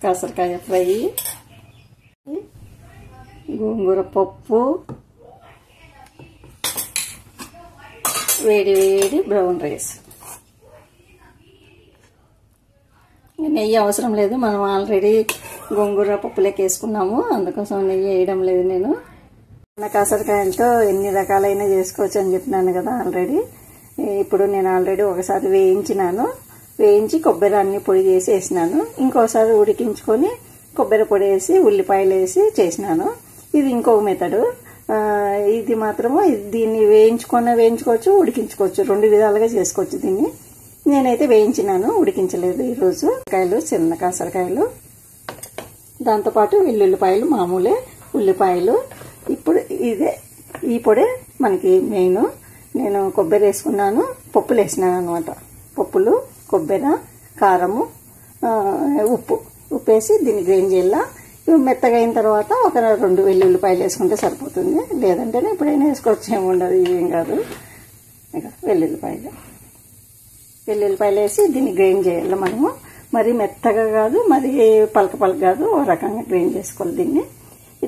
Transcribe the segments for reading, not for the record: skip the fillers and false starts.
కాసరకాయ fry, గోంగూర పప్పు, వేడి వేడి బ్రౌన్ రైస్. నెయ్యి అవసరం లేదు, మనం ఆల్రెడీ గోంగూర పప్పులోకి వేసుకున్నాము, అందుకోసం నెయ్యి వేయడం లేదు. నేను కాసరకాయలతో ఎన్ని రకాలైన చేసుకోవచ్చు అని చెప్పినాను కదా ఆల్రెడీ. ఇప్పుడు నేను ఆల్రెడీ ఒకసారి వేయించి కొబ్బరి అన్ని పొడి చేసి వేసినాను. ఇంకోసారి ఉడికించుకొని కొబ్బరి పొడి వేసి ఉల్లిపాయలు వేసి చేసినాను. ఇది ఇంకొక మెథడు. ఇది మాత్రము దీన్ని వేయించుకోవచ్చు, ఉడికించుకోవచ్చు, 2 విధాలుగా చేసుకోవచ్చు దీన్ని. నేనైతే వేయించినాను, ఉడికించలేదు ఈరోజు. చిన్న కాసరకాయలు, దాంతోపాటు వెల్లుల్లిపాయలు, మామూలే ఉల్లిపాయలు. ఇప్పుడు ఈ పొడే మనకి మెయిన్. నేను కొబ్బరి వేసుకున్నాను, పప్పులు వేసినాను అనమాట. పప్పులు, కొబ్బరి, కారము, ఉప్పు వేసి దీన్ని గ్రైండ్ చేయాల. మెత్తగా అయిన తర్వాత ఒక 2 వెల్లుల్లిపాయలు వేసుకుంటే సరిపోతుంది. లేదంటే ఎప్పుడైనా వేసుకోవచ్చు, ఏముండదు, ఏం కాదు. ఇక వెల్లుల్లిపాయలు వేసి దీన్ని గ్రైండ్ చేయాలి మనము. మరి మెత్తగా కాదు, మరి పలక కాదు, ఓ రకంగా గ్రైండ్ చేసుకోవాలి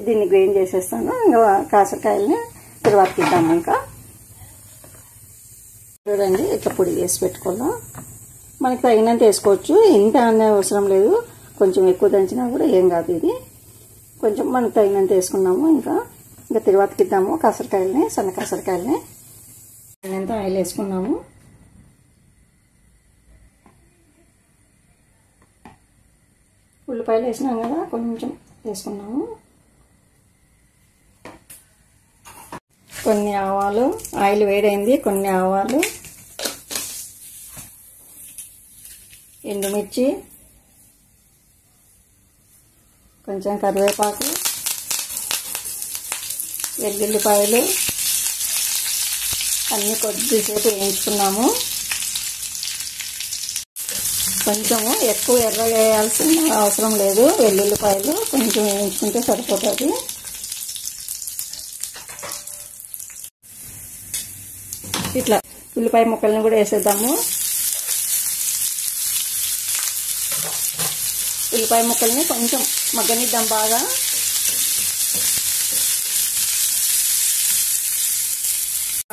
దీన్ని గ్రైండ్ చేసేస్తాను. ఇంకా కాసరకాయలని తర్వాత తిద్దాము. ఇంకా చూడండి, ఇట్లా పొడి చేసి పెట్టుకోవాలా. మనకి తగినంత వేసుకోవచ్చు, ఇంత అనే అవసరం లేదు. కొంచెం ఎక్కువ దంచినా కూడా ఏం కాదు. ఇది కొంచెం మనకు తగినంత వేసుకున్నాము. ఇంకా తిరువాతకి ఇద్దాము కాసరకాయలని, సన్న కాసరకాయలని. తగినంత ఆయిల్ వేసుకున్నాము. ఉల్లిపాయలు వేసినాం కదా, కొంచెం వేసుకున్నాము. కొన్ని ఆవాలు, ఆయిల్ వేడైంది, కొన్ని ఆవాలు, ఎండుమిర్చి, కొంచెం కరివేపాకు, వెల్లుల్లిపాయలు అన్నీ కొద్దిసేపు వేయించుకున్నాము. కొంచెము ఎక్కువ ఎర్రగా వేయాల్సిన అవసరం లేదు, వెల్లుల్లిపాయలు కొంచెం వేయించుకుంటే సరిపోతుంది. ఇట్లా ఉల్లిపాయ ముక్కల్ని కూడా వేసేద్దాము. ఉల్లిపాయ ముక్కల్ని కొంచెం మగ్గనిద్దాం బాగా.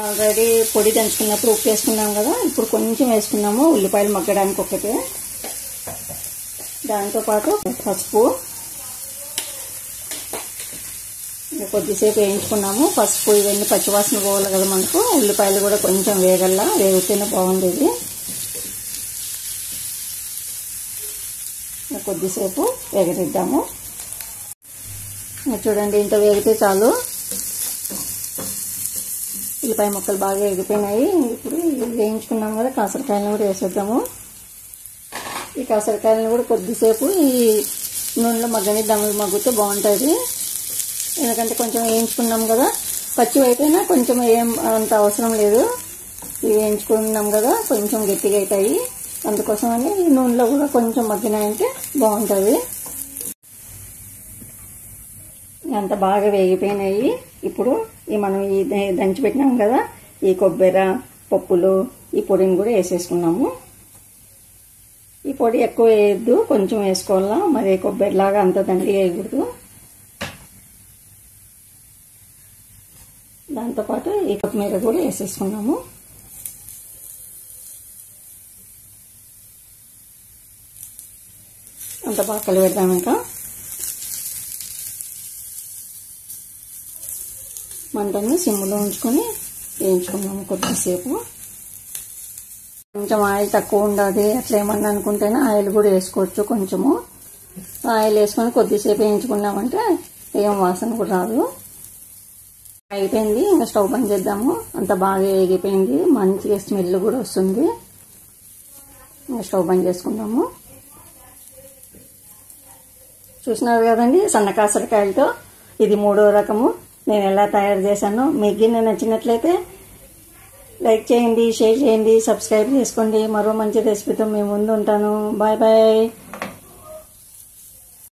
ఆల్రెడీ పొడి దంచుకున్నప్పుడు ఉప్పు వేసుకున్నాం కదా, ఇప్పుడు కొంచెం వేసుకున్నాము ఉల్లిపాయలు మగ్గడానికి ఒకటే. దాంతోపాటు పసుపు కొద్దిసేపు వేయించుకున్నాము. పసుపు ఇవన్నీ పచ్చివాసన పోవాలి కదా మనకు. ఉల్లిపాయలు కూడా కొంచెం వేగితేనే బాగుండేది. కొద్దిసేపు వేగనిద్దాము. చూడండి, ఇంత వేగితే చాలు. ఉల్లిపాయ ముక్కలు బాగా వేగిపోయినాయి. ఇప్పుడు వేయించుకున్నాం కదా, కాసరకాయలను కూడా వేసేద్దాము. ఈ కాసరకాయలను కూడా కొద్దిసేపు ఈ నూనెలో మగ్గనిద్దాము. మగ్గితే బాగుంటుంది. ఎందుకంటే కొంచెం వేయించుకున్నాం కదా, పచ్చి అయిపోయినా కొంచెం ఏం అంత అవసరం లేదు. ఇవి వేయించుకున్నాం కదా, కొంచెం గట్టిగా అవుతాయి. అందుకోసమని ఈ నూనెలో కూడా కొంచెం మగ్గినాయంటే బాగుంటుంది. అంత బాగా వేగిపోయినాయి. ఇప్పుడు మనం ఈ దంచి పెట్టినాం కదా, ఈ కొబ్బరి, పప్పులు, ఈ పొడిని కూడా వేసేసుకున్నాము. ఈ పొడి ఎక్కువ వేయద్దు, కొంచెం వేసుకోవాలా. మరి కొబ్బరిలాగా అంత దండిగా వేయకూడదు. దాంతోపాటు ఈ కొత్తిమీర కూడా వేసేసుకున్నాము. అంత బాగా కలిపెడదాం. ఇంకా మంటని సిమ్లో ఉంచుకొని వేయించుకున్నాము కొద్దిసేపు. కొంచెం ఆయిల్ తక్కువ ఉండాలి అట్లా ఏమన్నా అనుకుంటేనే ఆయిల్ కూడా వేసుకోవచ్చు. కొంచెము ఆయిల్ వేసుకొని కొద్దిసేపు వేయించుకున్నామంటే ఏం వాసన కూడా రాదు. అయిపోయింది, ఇంకా స్టవ్ బంద్ చేద్దాము. అంత బాగా వేగిపోయింది, మంచిగా స్మెల్ కూడా వస్తుంది. ఇంకా స్టవ్ బంద్ చేసుకుందాము. చూసినారు కదండి, సన్న కాసరకాయలతో ఇది 3వ రకము. నేను ఎలా తయారు చేశాను. మీకు నచ్చినట్లయితే లైక్ చేయండి, షేర్ చేయండి, సబ్స్క్రైబ్ చేసుకోండి. మరో మంచి రెసిపీతో మీ ముందు ఉంటాను. Bye bye.